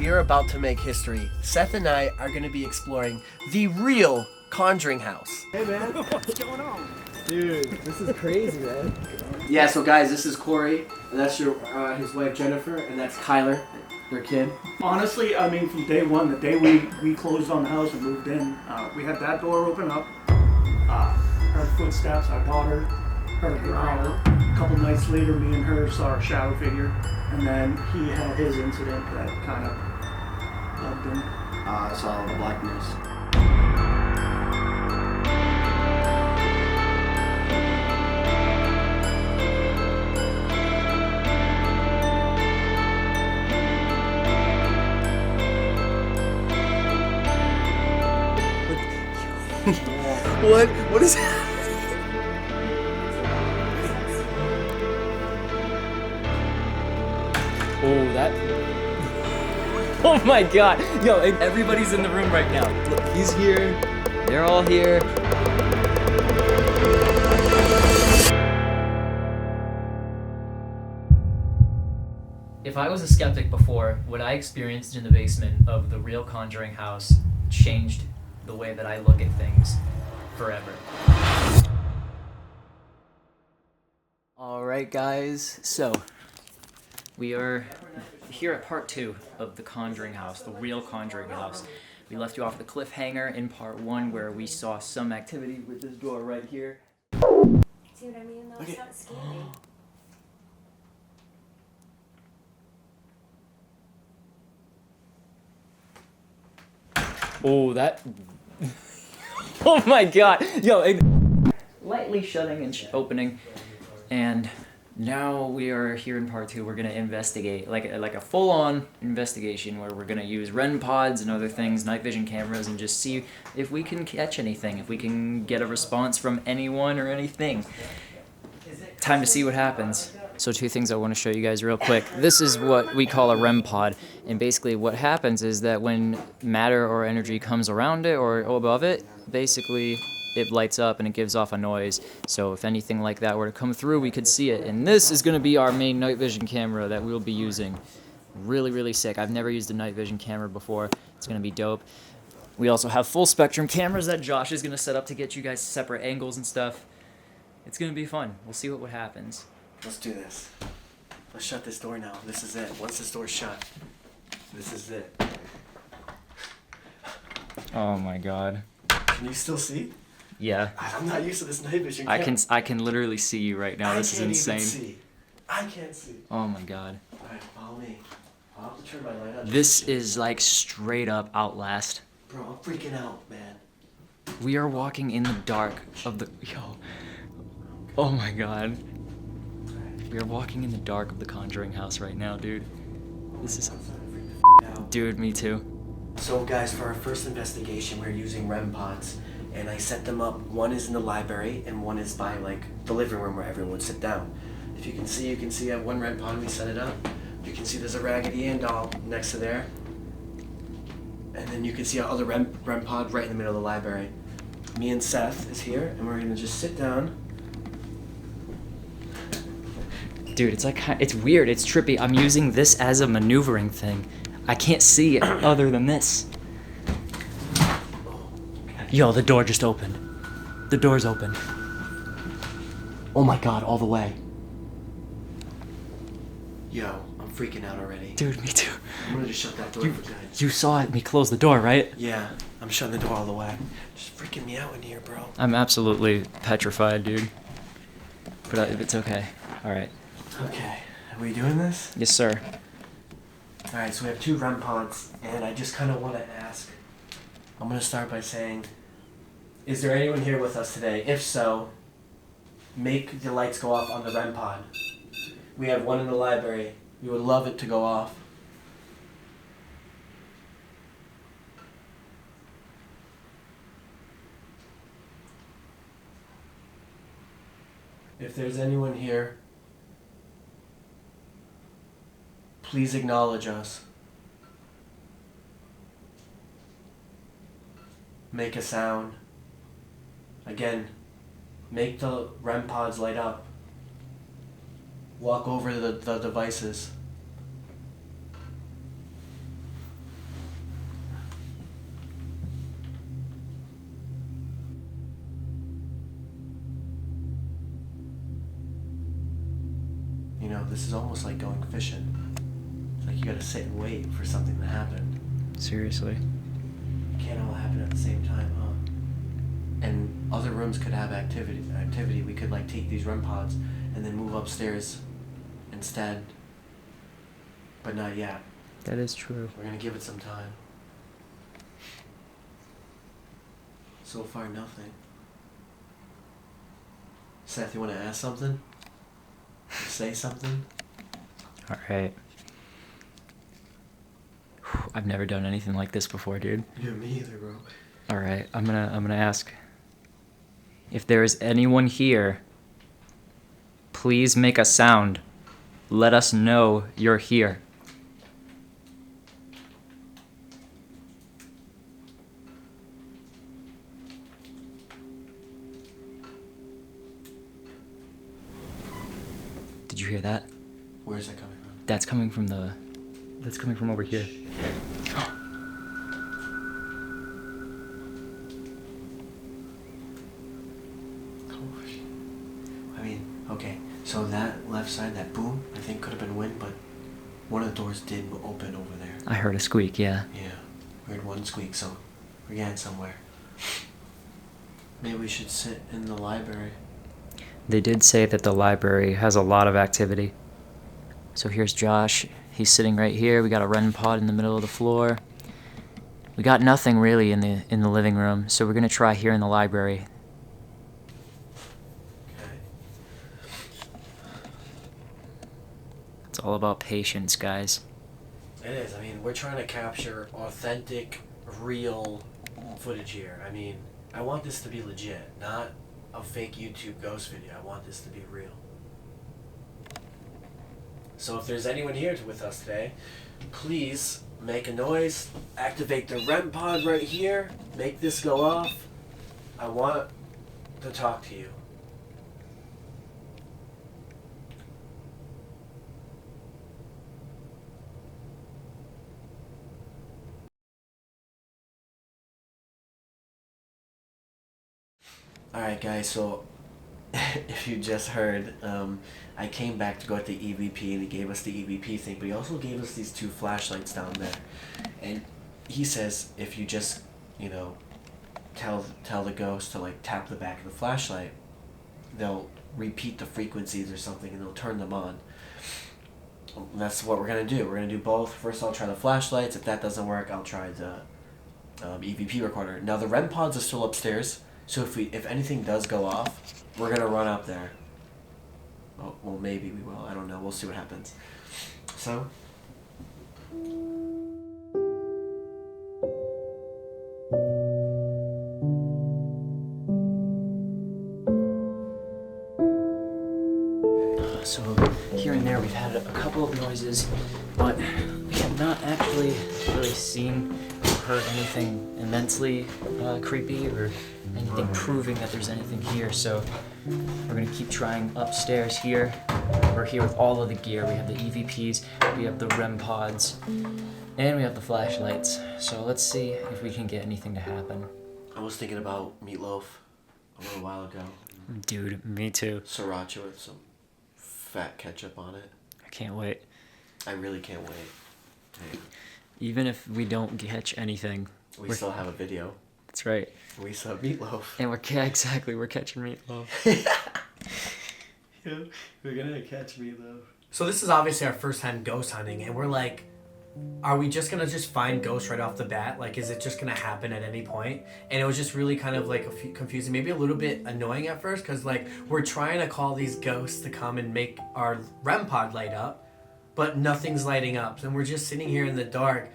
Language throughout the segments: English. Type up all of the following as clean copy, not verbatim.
we are about to make history. Seth and I are going to be exploring the real Conjuring house. Hey man, What's going on? dude, this is crazy, man. Yeah, so guys, this is Corey, and that's his wife Jennifer, and that's Kyler, their kid. Honestly, I mean, from day one, the day we closed on the house and moved in, we had that door open up, heard footsteps, our daughter heard a growl. A couple nights later, me and her saw a shadow figure, and then he had his incident that kind of bugged him. I saw the blackness. What is happening? Oh, that. Oh my god. Yo, everybody's in the room right now. Look, he's here. They're all here. If I was a skeptic before, what I experienced in the basement of the real Conjuring house changed the way that I look at things forever. Alright guys, so we are here at part 2 of the Conjuring house, the real Conjuring house. We left you off the cliffhanger in part 1 where we saw some activity with this door right here. See what I mean though? It's not scary. Oh, that... Oh my god! Yo, lightly shutting and opening, and now we are here in part 2. We're gonna investigate, like a full-on investigation where we're gonna use REM pods and other things, night vision cameras, and just see if we can catch anything, if we can get a response from anyone or anything. Time to see what happens. So 2 things I want to show you guys real quick. This is what we call a REM pod, and basically what happens is that when matter or energy comes around it or above it, basically it lights up and it gives off a noise. So if anything like that were to come through, we could see it. And this is going to be our main night vision camera that we'll be using. Really, really sick. I've never used a night vision camera before. It's going to be dope. We also have full spectrum cameras that Josh is going to set up to get you guys separate angles and stuff. It's going to be fun. We'll see what happens. Let's do this. Let's shut this door now. This is it. Once this door's shut, this is it. Oh my god. Can you still see? Yeah. I'm not used to this night vision I camera. can literally see you right now. This is insane. I can't see. Oh my god. Alright, follow me. I'll have to turn my light on. This is like straight up Outlast. Bro, I'm freaking out, man. We are walking in the dark of the... Yo. Oh my god. We are walking in the dark of the Conjuring house right now, dude. This is... Dude, me too. So guys, for our first investigation, we're using REM pods, and I set them up. One is in the library, and one is by like the living room where everyone would sit down. If you can see I have one REM pod, we set it up. You can see there's a Raggedy Ann doll next to there. And then you can see our other REM pod right in the middle of the library. Me and Seth is here, and we're gonna just sit down. Dude, it's like... It's weird. It's trippy. I'm using this as a maneuvering thing. I can't see it other than this. Yo, the door just opened. The door's open. Oh my god, all the way. Yo, I'm freaking out already. Dude, me too. I'm gonna just shut that door for good. You saw me close the door, right? Yeah, I'm shutting the door all the way. Just freaking me out in here, bro. I'm absolutely petrified, dude. But it's okay. Alright. Okay, are we doing this? Yes, sir. Alright, so we have 2 REM pods, and I just kind of want to ask, I'm going to start by saying, is there anyone here with us today? If so, make the lights go off on the REM pod. We have one in the library. We would love it to go off. If there's anyone here, please acknowledge us. Make a sound. Again, make the REM pods light up. Walk over the devices. know, this is almost like going fishing. It's like you gotta sit and wait for something to happen. Seriously. It can't all happen at the same time, huh? And other rooms could have activity. We could like take these REM pods and then move upstairs instead. But not yet. That is true. We're gonna give it some time. So far, nothing. Seth, you wanna ask something? Say something? All right. I've never done anything like this before, dude. Yeah, me either, bro. All right, I'm gonna ask. If there is anyone here, please make a sound. Let us know you're here. Did you hear that? Where's that coming from? That's coming from over here. I mean, okay, so that left side, that boom, I think could have been wind, but one of the doors did open over there. I heard a squeak, yeah. Yeah, we heard one squeak, so we're getting somewhere. Maybe we should sit in the library. They did say that the library has a lot of activity. So here's Josh. He's sitting right here. We got a REM pod in the middle of the floor. We got nothing really in the living room, so we're gonna try here in the library. Okay. It's all about patience, guys. It is. I mean, we're trying to capture authentic, real footage here. I mean, I want this to be legit, not a fake YouTube ghost video. I want this to be real. So if there's anyone here with us today, please make a noise, activate the REM pod right here, make this go off. I want to talk to you. Alright guys, so if you just heard, I came back to go at the EVP and he gave us the EVP thing, but he also gave us these 2 flashlights down there. And he says if you just, you know, tell the ghost to like tap the back of the flashlight, they'll repeat the frequencies or something and they'll turn them on. And that's what we're gonna do. We're gonna do both. First I'll try the flashlights. If that doesn't work, I'll try the EVP recorder. Now the REM pods are still upstairs, so if anything does go off, we're gonna run up there. Oh, well, maybe we will. I don't know. We'll see what happens. So. So here and there we've had a couple of noises, but we have not actually really seen or heard anything immensely creepy or anything proving that there's anything here. So we're gonna keep trying upstairs here. We're here with all of the gear. We have the EVPs, we have the REM pods, and we have the flashlights. So let's see if we can get anything to happen. I was thinking about meatloaf a little while ago. Dude, me too. Sriracha with some fat ketchup on it. I can't wait. I really can't wait. Hey, Even if we don't catch anything, we still have a video. that's right. We saw meatloaf. And we're catching meatloaf. Yeah, we're gonna catch meatloaf. So this is obviously our first time ghost hunting, and we're like, are we just gonna find ghosts right off the bat? Like, is it just gonna happen at any point? And it was just really kind of like confusing, maybe a little bit annoying at first, because like we're trying to call these ghosts to come and make our REM pod light up, but nothing's lighting up, and we're just sitting here in the dark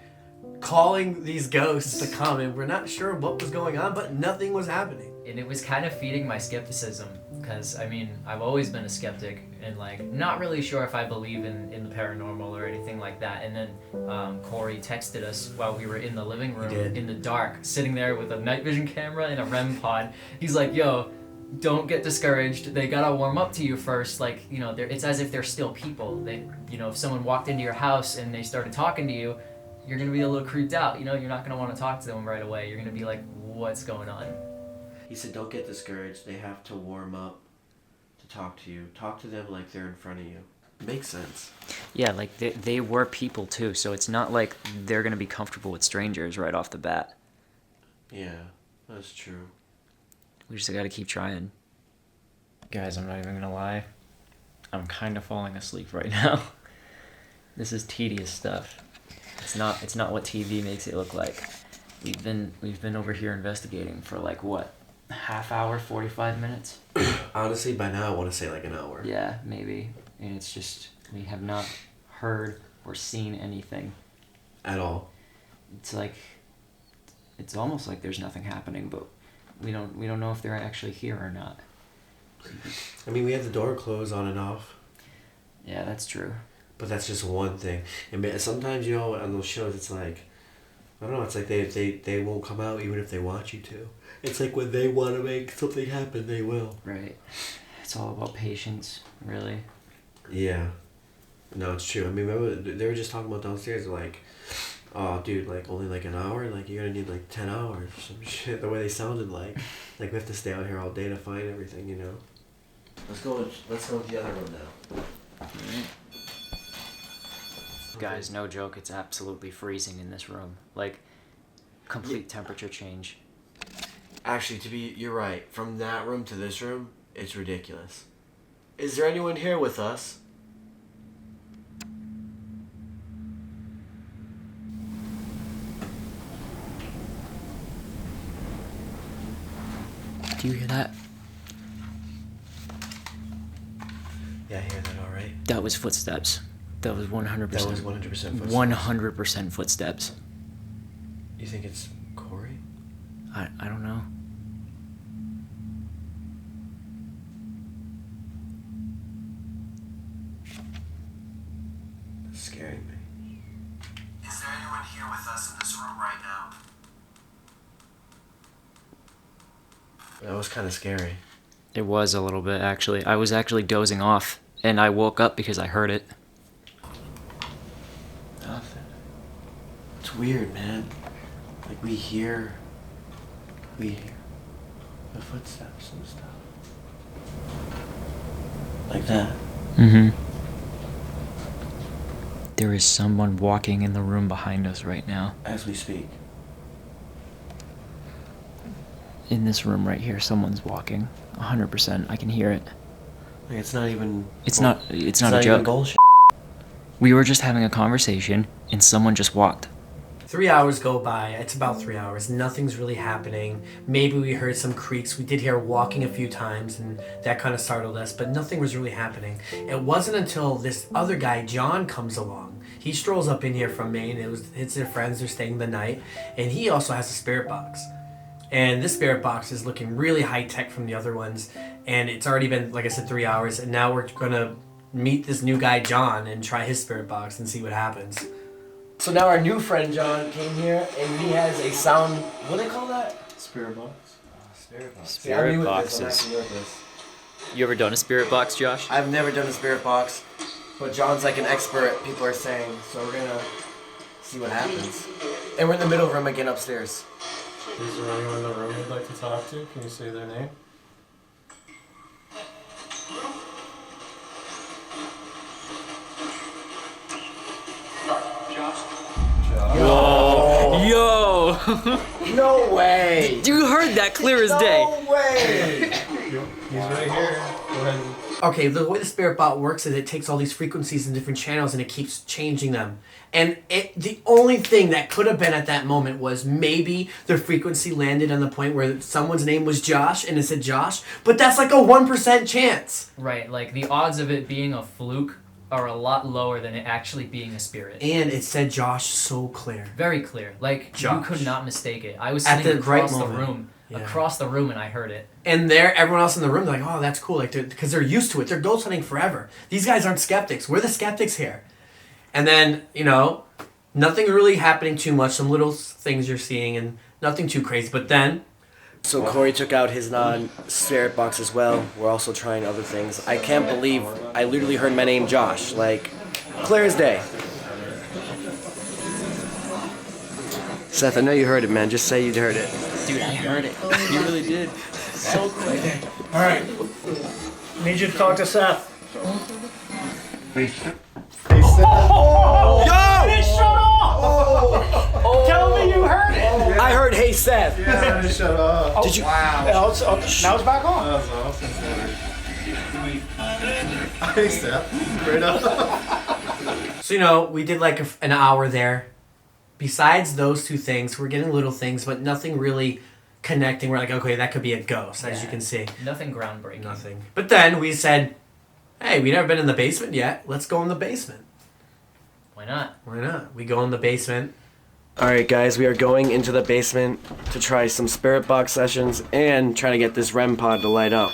calling these ghosts to come, and we're not sure what was going on, but nothing was happening. And it was kind of feeding my skepticism, because I mean, I've always been a skeptic and like not really sure if I believe in the paranormal or anything like that. And then Corey texted us while we were in the living room in the dark, sitting there with a night vision camera and a REM pod. He's like, yo, don't get discouraged. They gotta warm up to you first. Like, you know, it's as if they're still people. They, you know, if someone walked into your house and they started talking to you, you're gonna be a little creeped out. You know, you're not gonna want to talk to them right away. You're gonna be like, what's going on? He said, don't get discouraged. They have to warm up to talk to you. Talk to them like they're in front of you. Makes sense. Yeah, like they were people too, so it's not like they're gonna be comfortable with strangers right off the bat. Yeah, that's true. We just gotta keep trying. Guys, I'm not even gonna lie. I'm kind of falling asleep right now. This is tedious stuff. It's not what TV makes it look like. We've been over here investigating for like what? Half hour, 45 minutes? Honestly, by now I want to say like an hour. Yeah, maybe. And it's just we have not heard or seen anything. At all. It's like it's almost like there's nothing happening, but we don't know if they're actually here or not. I mean, we have the door closed on and off. Yeah, that's true. But that's just one thing. And sometimes, you know, on those shows, it's like, I don't know, it's like they won't come out even if they want you to. It's like when they want to make something happen, they will. Right. It's all about patience, really. Yeah. No, it's true. I mean, remember, they were just talking about downstairs, like, oh, dude, like, only like an hour? Like, you're gonna need like 10 hours or some shit. The way they sounded like. Like, we have to stay out here all day to find everything, you know? Let's go with the other one now. Guys, no joke, it's absolutely freezing in this room. Like, complete temperature change. Actually, you're right. From that room to this room, it's ridiculous. Is there anyone here with us? Do you hear that? Yeah, I hear that all right. That was footsteps. That was 100%. That was 100% footsteps. 100% footsteps. You think it's Corey? I don't know. It's scaring me. Is there anyone here with us in this room right now? That was kind of scary. It was a little bit, actually. I was actually dozing off, and I woke up because I heard it. Nothing. It's weird, man. Like, we hear the footsteps and stuff. Like that. Mm-hmm. There is someone walking in the room behind us right now. As we speak. In this room right here, someone's walking. 100%. I can hear it. Like, it's not even... It's not a even joke. bullshit. We were just having a conversation, and someone just walked. 3 hours go by. It's about 3 hours. Nothing's really happening. Maybe we heard some creaks. We did hear walking a few times, and that kind of startled us, but nothing was really happening. It wasn't until this other guy, John, comes along. He strolls up in here from Maine. It's their friends. They're staying the night, and he also has a spirit box. And this spirit box is looking really high-tech from the other ones, and it's already been, like I said, 3 hours, and now we're going to meet this new guy, John, and try his spirit box and see what happens. So now our new friend, John, came here, and he has a sound... What do they call that? Spirit box? Spirit box. Spirit boxes. You ever done a spirit box, Josh? I've never done a spirit box, but John's like an expert, people are saying, so we're gonna see what happens. And we're in the middle room again upstairs. Is there anyone in the room you'd like to talk to? Can you say their name? Yo! No way! You heard that clear as day. No way! He's right here. Go ahead and... Okay, the way the spirit bot works is it takes all these frequencies and different channels and it keeps changing them. And the only thing that could have been at that moment was maybe the frequency landed on the point where someone's name was Josh and it said Josh, but that's like a 1% chance. Right, like the odds of it being a fluke are a lot lower than it actually being a spirit. And it said Josh so clear. Very clear. Like, Josh. you could not mistake it. I was At sitting the right across the moment. room. Yeah. Across the room, and I heard it. And everyone else in the room, they're like, oh, that's cool, like, because they're used to it. They're ghost hunting forever. These guys aren't skeptics. We're the skeptics here. And then, nothing really happening too much. Some little things you're seeing, and nothing too crazy. But then... So Corey took out his non-spirit box as well. We're also trying other things. I can't believe I literally heard my name Josh, like, clear as day. Seth, I know you heard it, man. Just say you heard it. Dude, I heard it. You really did. So quick. All right. Need you to talk to Seth. Hey, Seth. Oh! Yo! It shut off! Tell me you heard it! I heard "Hey Seth." Yeah, shut up. Did you? Wow. Now it's back on. That was awesome. Hey, Seth. Right up. So, we did like an hour there. Besides those two things, we're getting little things, but nothing really connecting. We're like, okay, that could be a ghost, as you can see. Nothing groundbreaking. Nothing. But then we said, hey, we never been in the basement yet. Let's go in the basement. Why not? Why not? We go in the basement. Alright guys, we are going into the basement to try some spirit box sessions and try to get this REM pod to light up.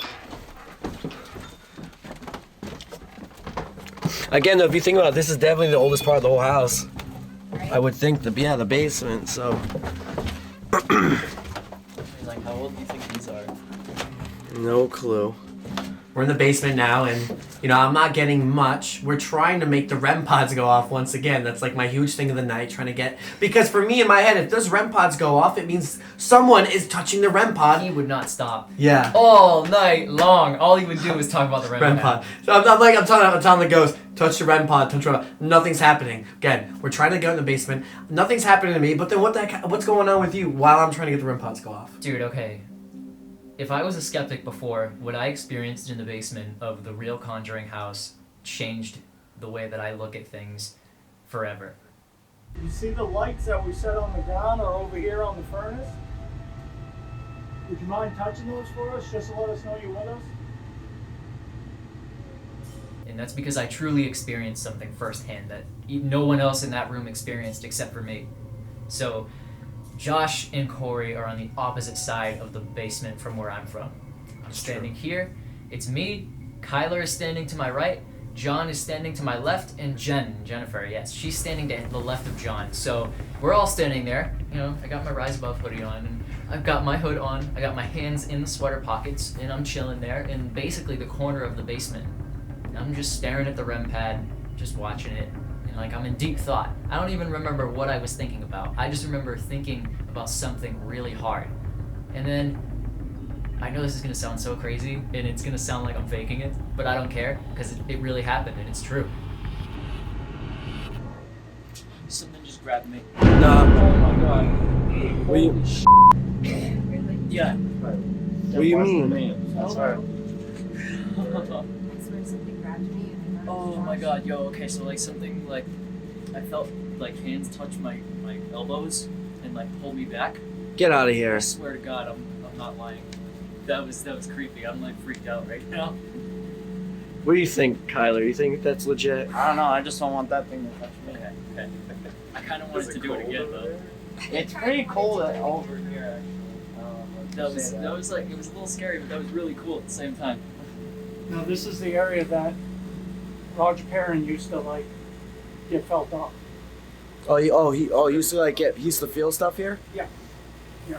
Again though, if you think about it, this is definitely the oldest part of the whole house. I would think the basement, so. Like, how old do you think these are? No clue. We're in the basement now, and I'm not getting much. We're trying to make the REM pods go off once again. That's like my huge thing of the night, trying to get, because for me in my head, if those REM pods go off, it means someone is touching the REM pod. He would not stop. Yeah. All night long. All he would do was talk about the REM pod. So I'm telling the ghost, touch the REM pod, touch the REM pod. Nothing's happening. Again, we're trying to go in the basement. Nothing's happening to me. But then what's going on with you while I'm trying to get the REM pods to go off? Dude, okay. If I was a skeptic before, what I experienced in the basement of the real Conjuring house changed the way that I look at things forever. You see the lights that we set on the ground are over here on the furnace? Would you mind touching those for us, just to let us know you're with us? And that's because I truly experienced something firsthand that no one else in that room experienced except for me. So, Josh and Corey are on the opposite side of the basement from where I'm from. I'm standing here. It's me. Kyler is standing to my right. John is standing to my left. And Jennifer, yes, she's standing to the left of John. So we're all standing there. I got my Rise Above hoodie on. And I've got my hood on. I got my hands in the sweater pockets. And I'm chilling there in basically the corner of the basement. And I'm just staring at the REM pad, just watching it. Like, I'm in deep thought. I don't even remember what I was thinking about. I just remember thinking about something really hard. And then, I know this is gonna sound so crazy, and it's gonna sound like I'm faking it, but I don't care, because it really happened, and it's true. Something just grabbed me. Nah. Oh my god. What do you, Yeah. what do you mean? That's right. I swear something grabbed me. And Oh my god, yo, okay, so like something, like, I felt like hands touch my elbows and like pull me back. Get out of here. I swear to God, I'm not lying. That was creepy. I'm like freaked out right now. What do you think, Kyler? You think that's legit? I don't know. I just don't want that thing to touch me. Okay. I kind of wanted to do it again though. It's pretty cold over here. That was like, it was a little scary, but that was really cool at the same time. Now this is the area that Roger Perrin used to get felt up. He used to he used to feel stuff here?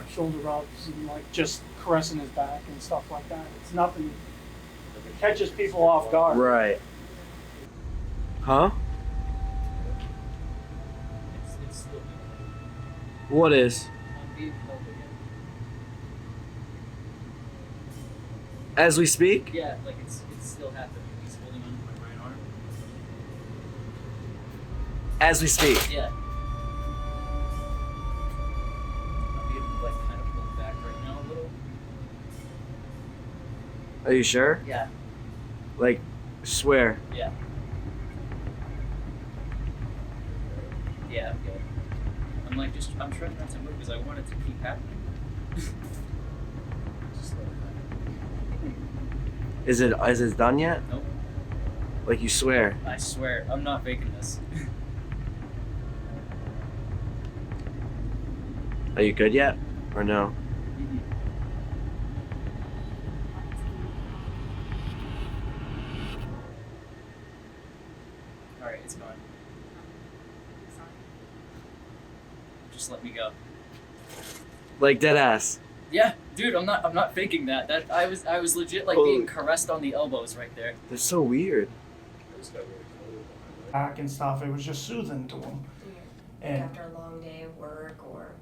Shoulder rubs and just caressing his back and stuff like that. It's nothing. It catches people off guard. Right. Huh? It's still What is? I'm being held again. As we speak? Yeah, like it's still happening. He's holding on to my right arm. As we speak. Yeah. I'm being kind of pulled back right now a little. Are you sure? Yeah. Swear. Yeah. Yeah, I'm good. I'm trying not to move because I want it to keep happening. Just let it happen. Is it done yet? Nope. You swear? I swear, I'm not faking this. Are you good yet? Or no? Alright, it's gone. Just let me go. Dead ass. Yeah, dude, I'm not faking that. That I was legit being caressed on the elbows right there. They're so weird. Back and stuff. It was just soothing to him. And after a long day of work or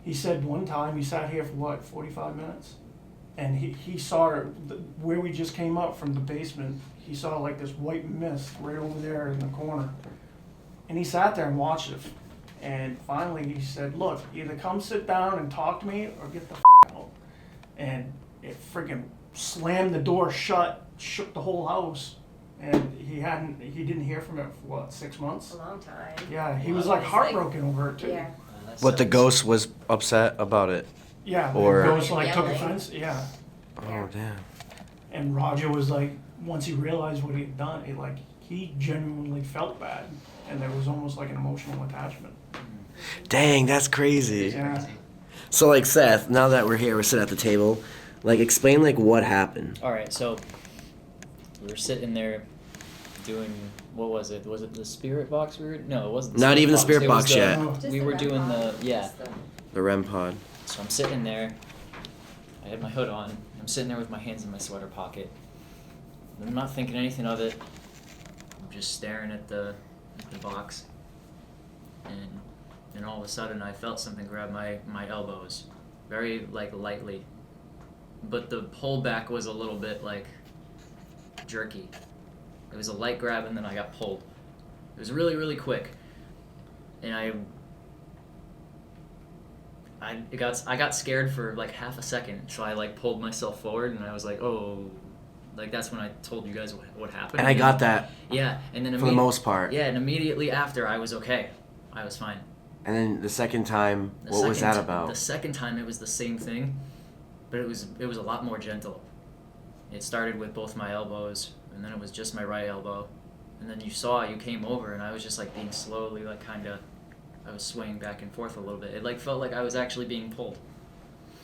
he said one time he sat here for 45 minutes? and he saw her, where we just came up from the basement. He saw like this white mist right over there in the corner, and he sat there and watched it. And finally he said, "Look, either come sit down and talk to me, or get the out." And it freaking slammed the door shut, shook the whole house, and he didn't hear from it for what, 6 months? A long time. Yeah, he was like heartbroken over it too. Yeah. But the ghost was upset about it. Yeah, Or- the ghost like took Yelling. offense. Yeah, Oh damn. and Roger was like, once he realized what he had done, he genuinely felt bad, and there was almost like an emotional attachment. Dang, that's crazy. Yeah. So like Seth, now that we're here, we're sitting at the table. Like explain like what happened. All right, so we were sitting there doing, what was it? Was it the spirit box? No, it wasn't. The Not spirit even the box. spirit It was box the- yet. Oh, Just We the were red doing bottom. the- yeah. Just the- The REM pod. So I'm sitting there. I had my hood on. I'm sitting there with my hands in my sweater pocket. I'm not thinking anything of it. I'm just staring at the box. And then all of a sudden I felt something grab my elbows. Very like lightly. But the pullback was a little bit like jerky. It was a light grab and then I got pulled. It was really, really quick. And I got scared for like half a second, so I like pulled myself forward and I was like, oh, like that's when I told you guys what happened. And I got that Yeah, and then for the most part. yeah, and immediately after I was okay. I was fine. And then the second time, The what was second that t- about? The second time it was the same thing, but it was a lot more gentle. It started with both my elbows, and then it was just my right elbow, and then you came over, and I was just like being slowly like I was swaying back and forth a little bit. It like felt like I was actually being pulled.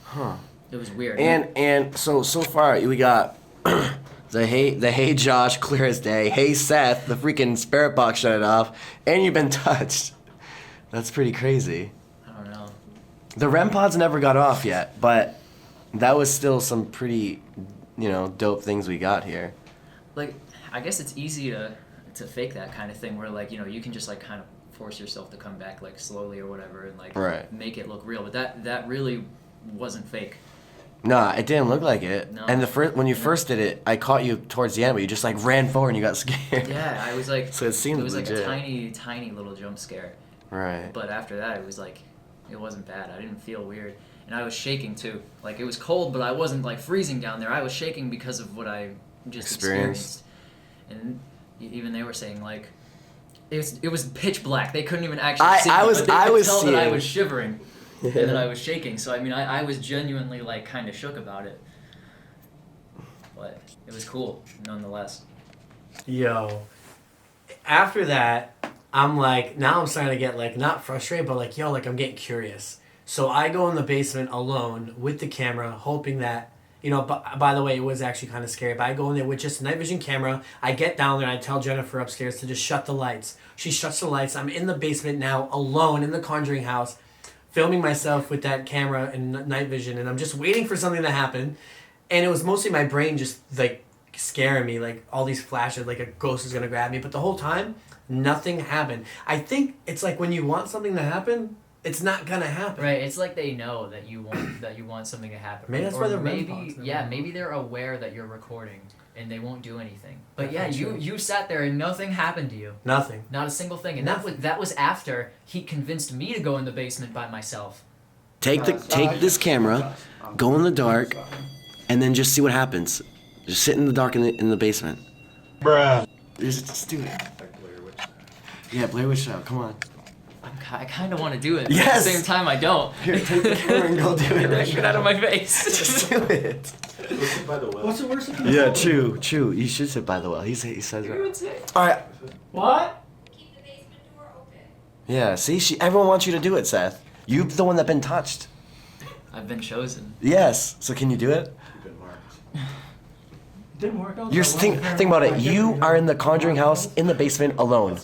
Huh. It was weird. And so far we got the hey Josh, clear as day. Hey Seth, the freaking spirit box shut it off, and you've been touched. That's pretty crazy. I don't know. The REM pods never got off yet, but that was still some pretty, dope things we got here. Like, I guess it's easy to fake that kind of thing where like, you can just like kind of force yourself to come back like slowly or whatever and like Right. make it look real. But that really wasn't fake. Nah, it didn't look like it. No. And when you first did it, I caught you towards the end, but you just like ran forward and you got scared. Yeah, I was like, So it seemed was like a legit. tiny, tiny little jump scare. Right. But after that, it was like, it wasn't bad. I didn't feel weird. And I was shaking too. Like it was cold, but I wasn't like freezing down there. I was shaking because of what I just experienced. And even they were saying like, it was pitch black. They couldn't even actually see me, but they could tell that I was shivering and that I was shaking. So I mean, I was genuinely like kind of shook about it. But it was cool nonetheless. Yo, after that, I'm like, now I'm starting to get like, not frustrated, but like, yo, like I'm getting curious. So I go in the basement alone with the camera, hoping that, by the way, it was actually kind of scary, but I go in there with just a night vision camera. I get down there and I tell Jennifer upstairs to just shut the lights. She shuts the lights. I'm in the basement now, alone in the Conjuring house, filming myself with that camera and night vision, and I'm just waiting for something to happen. And it was mostly my brain just like scaring me, like all these flashes, like a ghost is gonna grab me. But the whole time, nothing happened. I think it's like when you want something to happen, it's not gonna happen. Right, it's like they know that you want something to happen. Maybe that's or why they're maybe REM pods, yeah, maybe they're aware that you're recording and they won't do anything. But That's yeah, true. you sat there and nothing happened to you. Nothing. Not a single thing. And Nothing. that was after he convinced me to go in the basement by myself. Take this camera, go in the dark, and then just see what happens. Just sit in the dark in the basement. Bruh. Just do it. Yeah, Blair Witch Show. Come on. I kind of want to do it. Yes! But at the same time, I don't. Here, take the camera and go do it. Get that right shit now. out of my face. Just do it. What's the worst that can Yeah, happen? true. You should sit by the well. He says You would that. say. All right. What? Keep the basement door open. Yeah. See, everyone wants you to do it, Seth. You're the one that's been touched. I've been chosen. Yes. So can you do it? Didn't work out. You're that think well. about it. You are in the Conjuring house in the basement alone.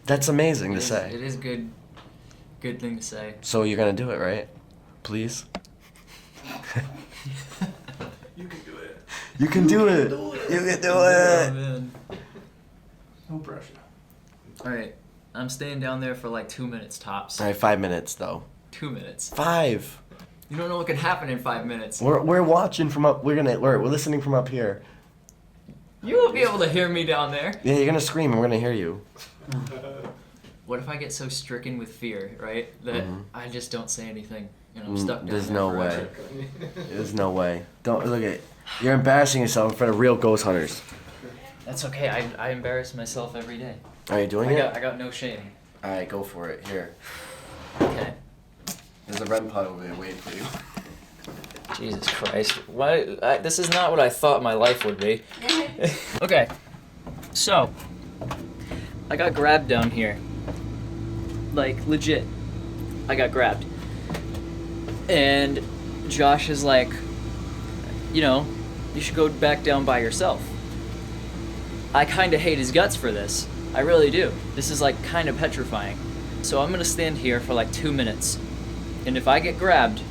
That's amazing to It say. is good thing to say. So you're gonna do it, right? Please. You can do it. You can do it. You can do Oh, it. man. No pressure. All right, I'm staying down there for like 2 minutes tops. All right, 5 minutes though. 2 minutes. 5. You don't know what could happen in 5 minutes. We're watching from up. We're listening from up here. You won't be able to hear me down there. Yeah, you're gonna scream and we're gonna hear you. What if I get so stricken with fear, right, that I just don't say anything and I'm stuck down There's there no forever? way. There's no way. Don't look at it. You're embarrassing yourself in front of real ghost hunters. That's okay. I embarrass myself every day. Are you doing it? I got no shame. All right, go for it. Here. Okay. There's a REM pod over there waiting for you. Jesus Christ. Why? This is not what I thought my life would be. Okay. So, I got grabbed down here. Like, legit. I got grabbed. And Josh is like, you know, you should go back down by yourself. I kind of hate his guts for this. I really do. This is like kind of petrifying. So I'm gonna stand here for like 2 minutes. And if I get grabbed,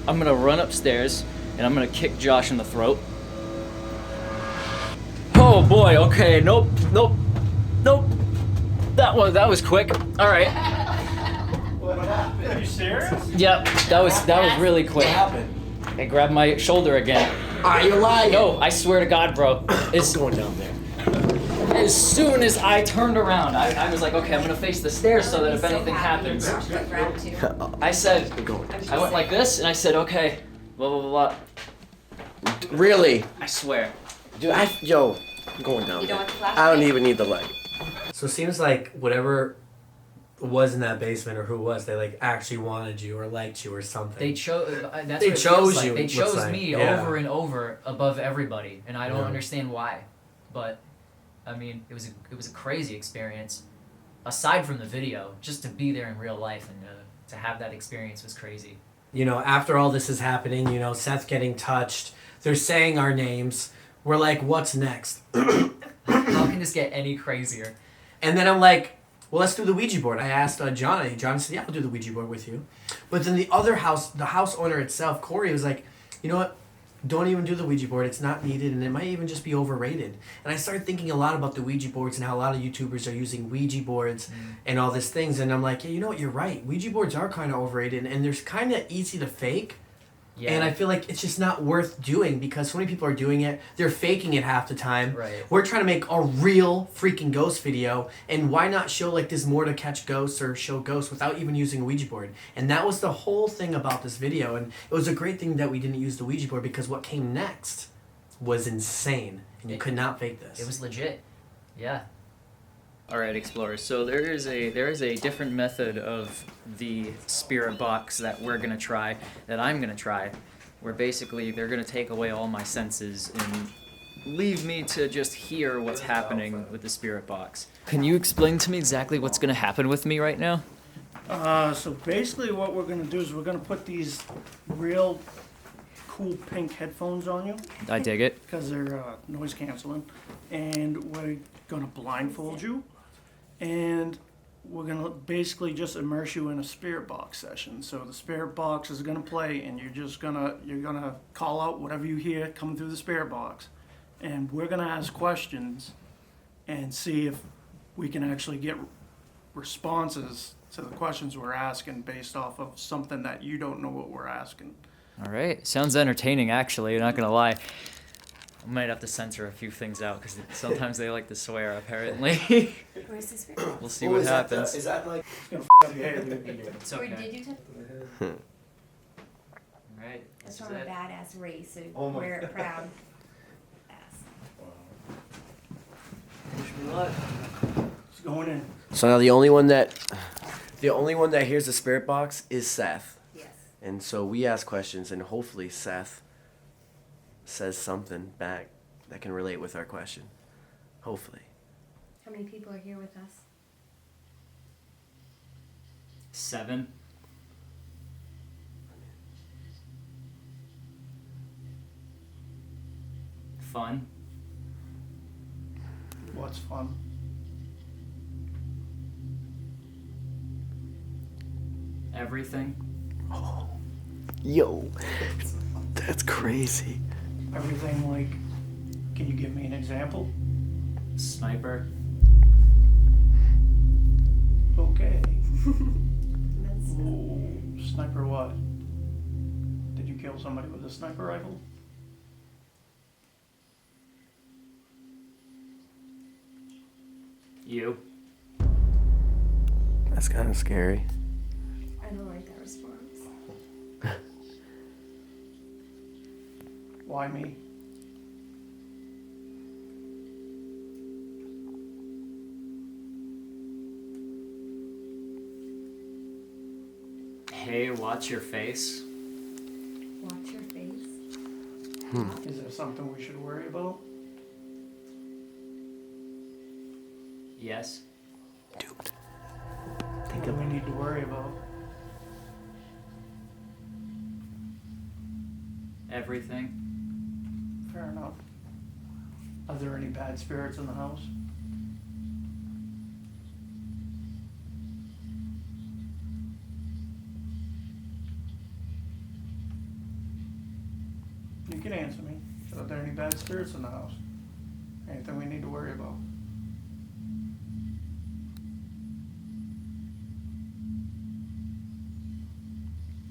I'm gonna run upstairs and I'm gonna kick Josh in the throat. Oh boy, okay, nope. That was quick. All right. What happened? Are you serious? Yep, that was really quick. What happened? I grabbed my shoulder again. Are you lying? No, I swear to God, bro. It's going down there. As soon as I turned around, I was like, okay, I'm gonna face the stairs so that if anything happens. I said, I went like this, and I said, okay, blah, blah, blah, blah. Really? I swear. Dude, I'm going down You don't there. want the flashlight? I don't even need the light. So it seems like whatever was in that basement or who it was, they like actually wanted you or liked you or something. They chose. That's They what it chose feels like. you, They it chose looks like. me Yeah. over and over above everybody, and I don't Yeah. understand why. But I mean, it was a crazy experience. Aside from the video, just to be there in real life and to have that experience was crazy. You know, after all this is happening, you know, Seth getting touched, they're saying our names. We're like, what's next? How can this get any crazier? And then I'm like, well, let's do the Ouija board. I asked Johnny. Johnny said, yeah, I'll do the Ouija board with you. But then the house owner itself, Corey, was like, you know what? Don't even do the Ouija board. It's not needed, and it might even just be overrated. And I started thinking a lot about the Ouija boards and how a lot of YouTubers are using Ouija boards and all these things. And I'm like, yeah, you know what? You're right. Ouija boards are kind of overrated, and they're kind of easy to fake. Yeah. And I feel like it's just not worth doing because so many people are doing it. They're faking it half the time. Right. We're trying to make a real freaking ghost video. And why not show like there's more to catch ghosts or show ghosts without even using a Ouija board? And that was the whole thing about this video. And it was a great thing that we didn't use the Ouija board because what came next was insane. And you could not fake this. It was legit. Yeah. All right, explorers. So there is a different method of the spirit box that we're gonna try, that I'm gonna try, where basically they're gonna take away all my senses and leave me to just hear what's happening with the spirit box. Can you explain to me exactly what's gonna happen with me right now? So basically what we're gonna do is we're gonna put these real cool pink headphones on you I dig it. because they're noise canceling, and we're gonna blindfold you, and we're gonna basically just immerse you in a spirit box session. So the spirit box is gonna play, and you're gonna call out whatever you hear coming through the spirit box, and we're gonna ask questions and see if we can actually get responses to the questions we're asking based off of something that you don't know what we're asking. All right, sounds entertaining actually, not gonna lie. I might have to censor a few things out because sometimes they like to swear apparently. Where's the spirit? We'll see what happens. Is that like? It's gonna f up your head. It's Or okay. did you touch? Right. That's This from is a it. badass race, so Oh my wear it proud. Wish me luck. It's going in. So now the only one that hears the spirit box is Seth. Yes. And so we ask questions, and hopefully Seth says something back that can relate with our question. Hopefully. How many people are here with us? 7. Fun. What's fun? Everything. Yo, that's crazy. Everything like, can you give me an example? Sniper. Okay. That's Ooh, sniper what? kill somebody with a sniper rifle? You. That's kind of scary. I don't like that response. Why me? Hey, watch your face. Watch your face. Is there something we should worry about? Yes. What do we need to worry about? Everything. Fair enough. Are there any bad spirits in the house? You can answer me. Are there any bad spirits in the house? Anything we need to worry about?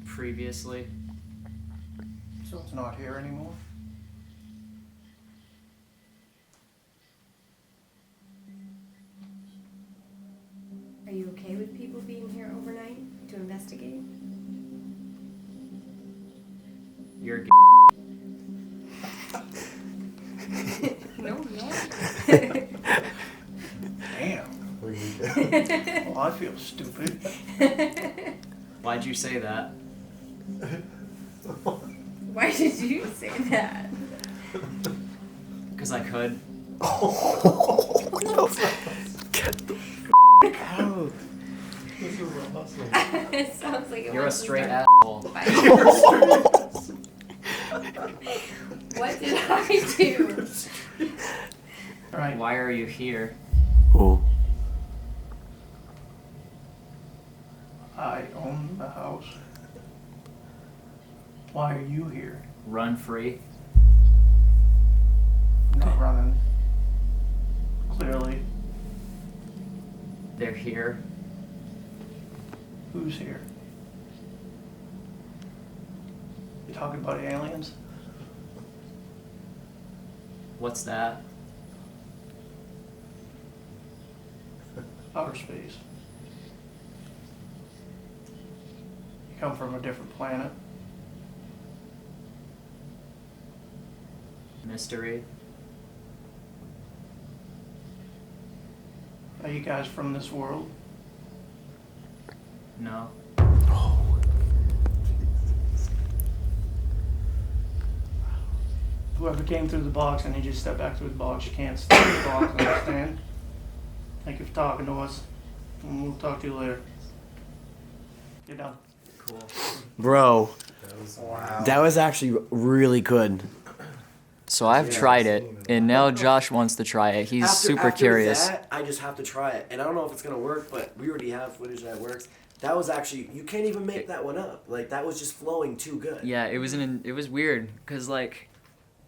Previously. So it's not here anymore? Are you okay with people being here overnight to investigate? You're g- No, no. Damn. Well, I feel stupid. Why'd you say that? Why did you say that? Because I could. This is awesome. It sounds like it You're a wants to straight start asshole. fighting. What did I do? Alright, Why are you here? Oh. I own the house. Why are you here? Run free. I'm not running. Clearly. They're here. Who's here? You talking about aliens? What's that? Outer space. You come from a different planet. Mystery. Are you guys from this world? No. Whoever came through the box and you just step back through the box, you can't stay in the box, understand? Thank you for talking to us. And we'll talk to you later. You're done. Cool. Bro, Wow. that was actually really good. So I've tried it, and now Josh wants to try it. He's super curious. That, I just have to try it. And I don't know if it's going to work, but we already have footage that works. That was actually, you can't even make that one up. Like, that was just flowing too good. Yeah, it was weird, because, like,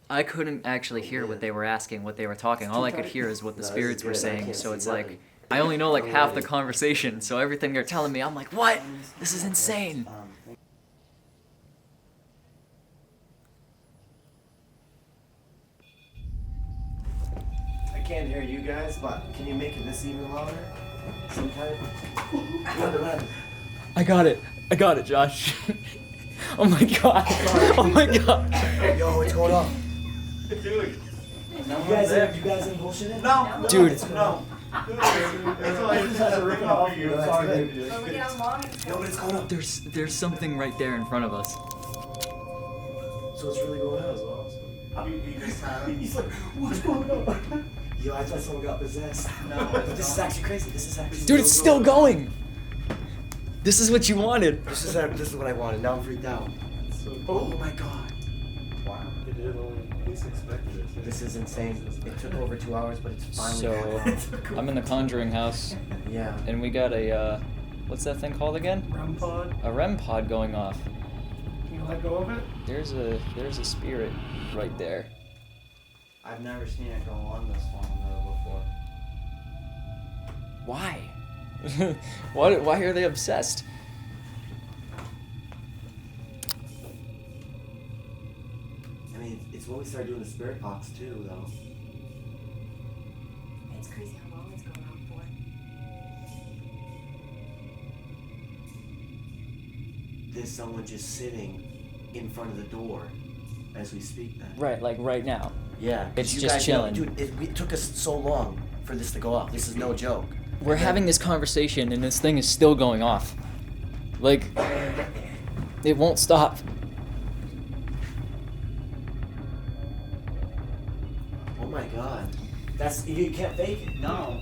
I couldn't actually hear what they were asking, what they were talking. All I could hear is what the No, this spirits is were good. I saying, can't so see it's nothing. like, I only know, like, half the conversation, so everything they're telling me, I'm like, what? This is insane. I can't hear you guys, but can you make it this even louder? Sometime? I got it, Josh. Oh my god. Oh my god. Yo, what's going on? Dude. You guys ain't bullshitting? No. Dude. No. It's like just has a ring off you. That's Sorry, good. dude. Well, look at how long it's Yo, what's going on? There's something right there in front of us. So what's really going That was on? awesome. He just had it. He's like, what's going on? Yo, I thought someone got possessed. No, But this is actually crazy. This is actually Dude, it's still going. This is what you wanted. This is what I wanted. Now I'm freaked out. It's so Oh cool. my god. Wow. It did only least expected it. Too. This is insane. It took over 2 hours, but it's finally So, happened. I'm in the Conjuring house, Yeah. and we got a, what's that thing called again? REM pod. A REM pod going off. Can you let go of it? There's a spirit right there. I've never seen it go on this long though before. Why? Why are they obsessed? It's when we started doing the spirit box too, though. It's crazy how long it's going on for. There's someone just sitting in front of the door as we speak then. Right, like right now. Yeah. It's you just guys know, chilling. dude, it took us so long for this to go off. This is no joke. We're having this conversation and this thing is still going off. Like, it won't stop. Oh my god. You can't fake it. No.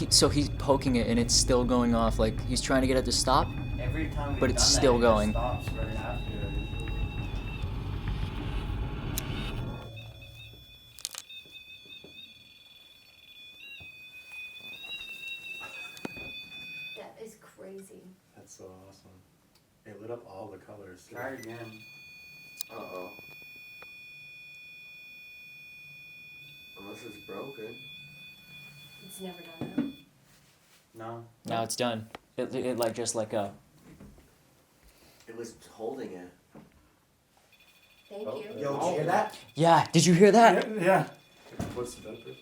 So he's poking it and it's still going off. Like, he's trying to get it to stop. Every time we've But it's done still that, going. It stops right after. That is crazy. That's so awesome. It lit up all the colors. too. Try it again. Uh-oh. Unless it's broken. It's never done No. Now it's done. It like just like a. It was holding it. Thank Oh, you. Yo, did you hear that? Yeah, did you hear that? Yeah. What's the dead person?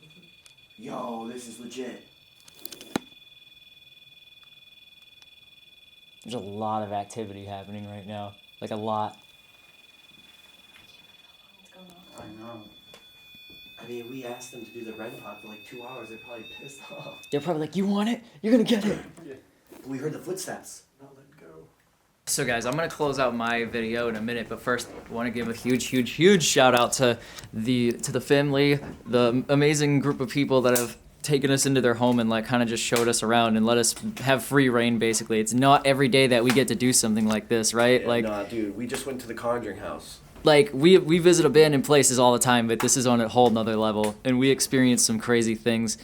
Yo, this is legit. There's a lot of activity happening right now. Like a lot. What's going on? I know. I mean, we asked them to do the REM pod for like 2 hours. They're probably pissed off. They're probably like, you want it? You're gonna get it. We heard the footsteps. Not let go. So guys, I'm gonna close out my video in a minute, but first I want to give a huge shout out to the family, the amazing group of people that have taken us into their home and like kind of just showed us around and let us have free reign. Basically, it's not every day that we get to do something like this, right? Yeah, like, nah, dude, we just went to the Conjuring house. like we visit abandoned places all the time, but this is on a whole nother level, and we experience some crazy things.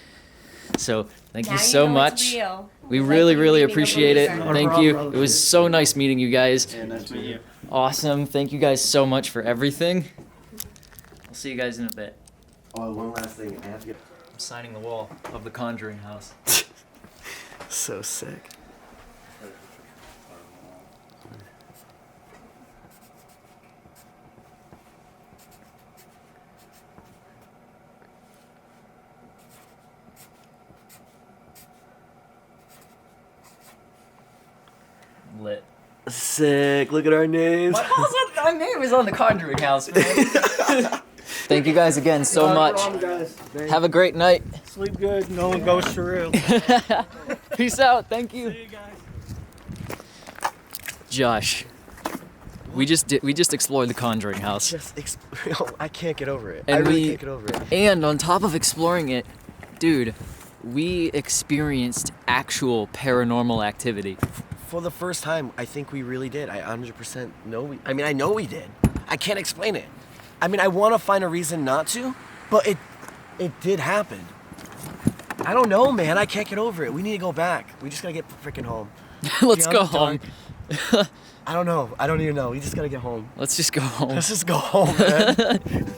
So thank you so much. We really appreciate it. Thank you. It was so nice meeting you guys. Yeah, nice to meet you. Awesome. Thank you guys so much for everything. I'll see you guys in a bit. Oh, one last thing. I have to get... I'm signing the wall of the Conjuring house. So sick. Lit. Sick. Look at our names. Our name is on the Conjuring house, man. Thank you guys again so much. Guys. Have a great night. Sleep good. No one goes through. Peace out. Thank you. See you guys. Josh, we just explored the Conjuring house. I can't get over it. And I really we- can't get over it. And on top of exploring it, dude, we experienced actual paranormal activity. For the first time, I think we really did. I 100% know I know we did. I can't explain it. I mean, I want to find a reason not to, but it did happen. I don't know, man. I can't get over it. We need to go back. We just gotta get freaking home. Let's Yeah, go I'm home. I don't know. I don't even know. We just gotta get home. Let's just go home. Let's just go home, man.